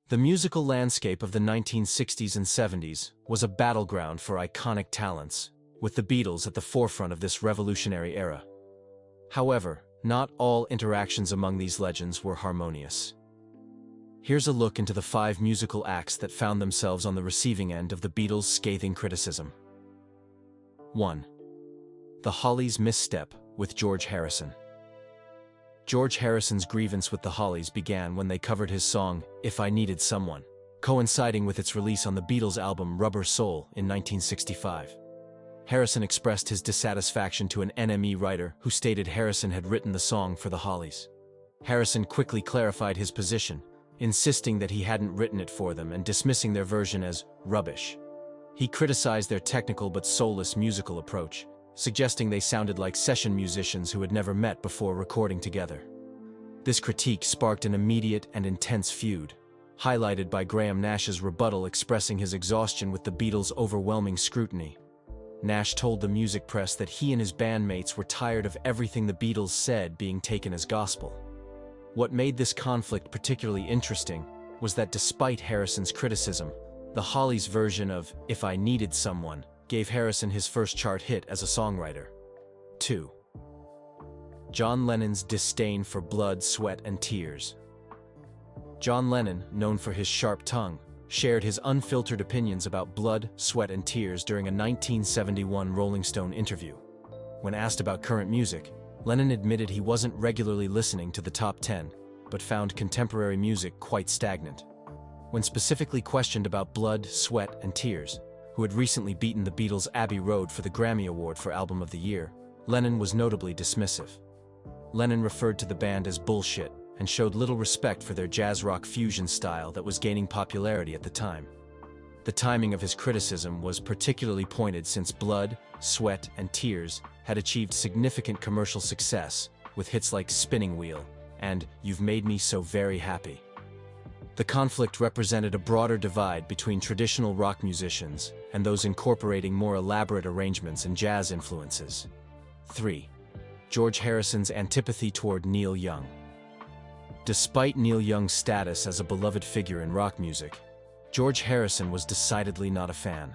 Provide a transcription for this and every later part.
The musical landscape of the 1960s and 70s was a battleground for iconic talents, with the Beatles at the forefront of this revolutionary era. However, not all interactions among these legends were harmonious. Here's a look into the 5 musical acts that found themselves on the receiving end of the Beatles' scathing criticism. 1. The Hollies' misstep with George Harrison. George Harrison's grievance with the Hollies began when they covered his song, If I Needed Someone, coinciding with its release on the Beatles' album Rubber Soul in 1965. Harrison expressed his dissatisfaction to an NME writer who stated Harrison had written the song for the Hollies. Harrison quickly clarified his position, insisting that he hadn't written it for them and dismissing their version as rubbish. He criticized their technical but soulless musical approach, suggesting they sounded like session musicians who had never met before recording together. This critique sparked an immediate and intense feud, highlighted by Graham Nash's rebuttal expressing his exhaustion with the Beatles' overwhelming scrutiny. Nash told the music press that he and his bandmates were tired of everything the Beatles said being taken as gospel. What made this conflict particularly interesting was that despite Harrison's criticism, the Hollies' version of If I Needed Someone gave Harrison his first chart hit as a songwriter. 2. John Lennon's disdain for blood, sweat, and tears. John Lennon, known for his sharp tongue, shared his unfiltered opinions about blood, sweat, and tears during a 1971 Rolling Stone interview. When asked about current music, Lennon admitted he wasn't regularly listening to the top 10, but found contemporary music quite stagnant. When specifically questioned about Blood, Sweat, and Tears, who had recently beaten the Beatles' Abbey Road for the Grammy Award for Album of the Year, Lennon was notably dismissive. Lennon referred to the band as bullshit and showed little respect for their jazz rock fusion style that was gaining popularity at the time. The timing of his criticism was particularly pointed since Blood, Sweat, and Tears had achieved significant commercial success with hits like Spinning Wheel and You've Made Me So Very Happy. The conflict represented a broader divide between traditional rock musicians and those incorporating more elaborate arrangements and jazz influences. 3. George Harrison's antipathy toward Neil Young. Despite Neil Young's status as a beloved figure in rock music, George Harrison was decidedly not a fan.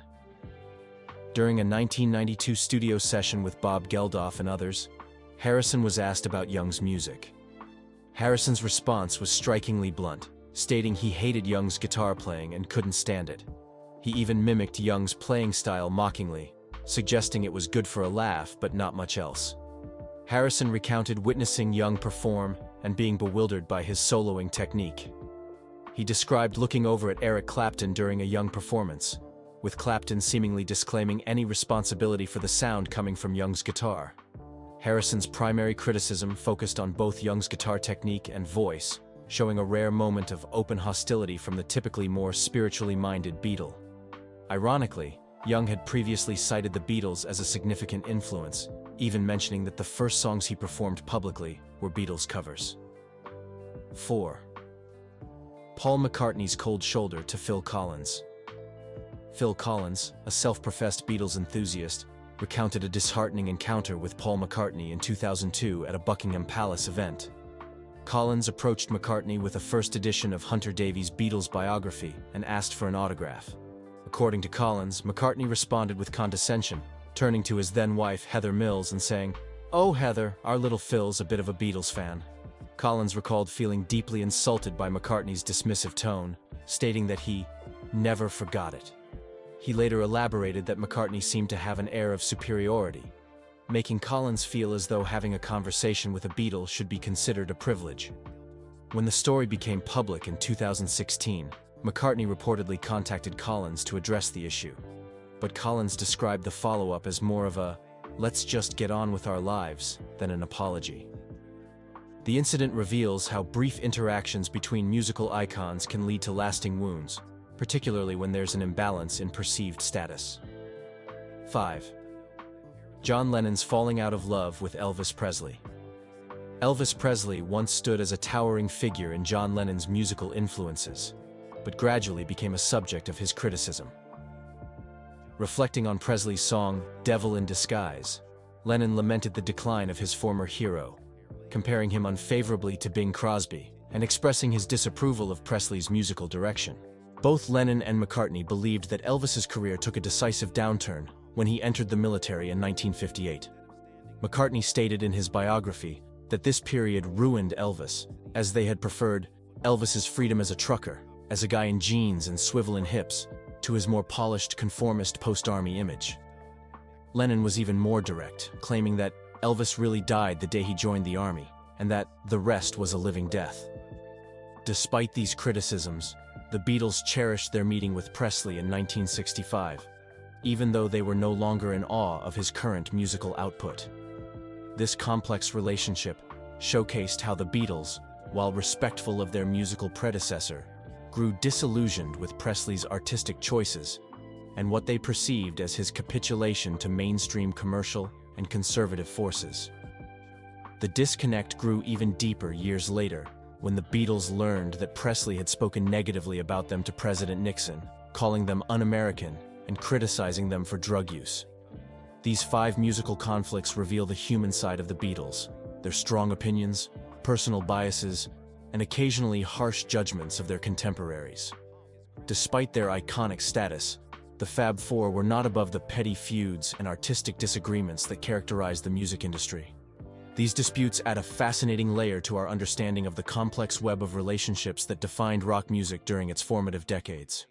During a 1992 studio session with Bob Geldof and others, Harrison was asked about Young's music. Harrison's response was strikingly blunt, stating he hated Young's guitar playing and couldn't stand it. He even mimicked Young's playing style mockingly, suggesting it was good for a laugh but not much else. Harrison recounted witnessing Young perform and being bewildered by his soloing technique. He described looking over at Eric Clapton during a Young performance, with Clapton seemingly disclaiming any responsibility for the sound coming from Young's guitar. Harrison's primary criticism focused on both Young's guitar technique and voice, showing a rare moment of open hostility from the typically more spiritually minded Beatle. Ironically, Young had previously cited the Beatles as a significant influence, even mentioning that the first songs he performed publicly were Beatles covers. 4. Paul McCartney's cold shoulder to Phil Collins. Phil Collins, a self-professed Beatles enthusiast, recounted a disheartening encounter with Paul McCartney in 2002 at a Buckingham Palace event. Collins approached McCartney with a first edition of Hunter Davies' Beatles biography and asked for an autograph. According to Collins, McCartney responded with condescension, turning to his then-wife Heather Mills and saying, "Oh Heather, our little Phil's a bit of a Beatles fan." Collins recalled feeling deeply insulted by McCartney's dismissive tone, stating that he never forgot it. He later elaborated that McCartney seemed to have an air of superiority, making Collins feel as though having a conversation with a Beatle should be considered a privilege. When the story became public in 2016, McCartney reportedly contacted Collins to address the issue. But Collins described the follow-up as more of a "let's just get on with our lives" than an apology. The incident reveals how brief interactions between musical icons can lead to lasting wounds, particularly when there's an imbalance in perceived status. 5. John Lennon's falling out of love with Elvis Presley. Elvis Presley once stood as a towering figure in John Lennon's musical influences, but gradually became a subject of his criticism. Reflecting on Presley's song, Devil in Disguise, Lennon lamented the decline of his former hero, comparing him unfavorably to Bing Crosby and expressing his disapproval of Presley's musical direction. Both Lennon and McCartney believed that Elvis's career took a decisive downturn when he entered the military in 1958. McCartney stated in his biography that this period ruined Elvis, as they had preferred Elvis's freedom as a trucker, as a guy in jeans and swiveling hips, to his more polished conformist post-army image. Lennon was even more direct, claiming that Elvis really died the day he joined the army, and that the rest was a living death. Despite these criticisms, the Beatles cherished their meeting with Presley in 1965, even though they were no longer in awe of his current musical output. This complex relationship showcased how the Beatles, while respectful of their musical predecessor, grew disillusioned with Presley's artistic choices and what they perceived as his capitulation to mainstream commercial and conservative forces. The disconnect grew even deeper years later when the Beatles learned that Presley had spoken negatively about them to President Nixon, calling them un-American and criticizing them for drug use. These 5 musical conflicts reveal the human side of the Beatles, their strong opinions, personal biases, and occasionally harsh judgments of their contemporaries. Despite their iconic status, the Fab Four were not above the petty feuds and artistic disagreements that characterized the music industry. These disputes add a fascinating layer to our understanding of the complex web of relationships that defined rock music during its formative decades.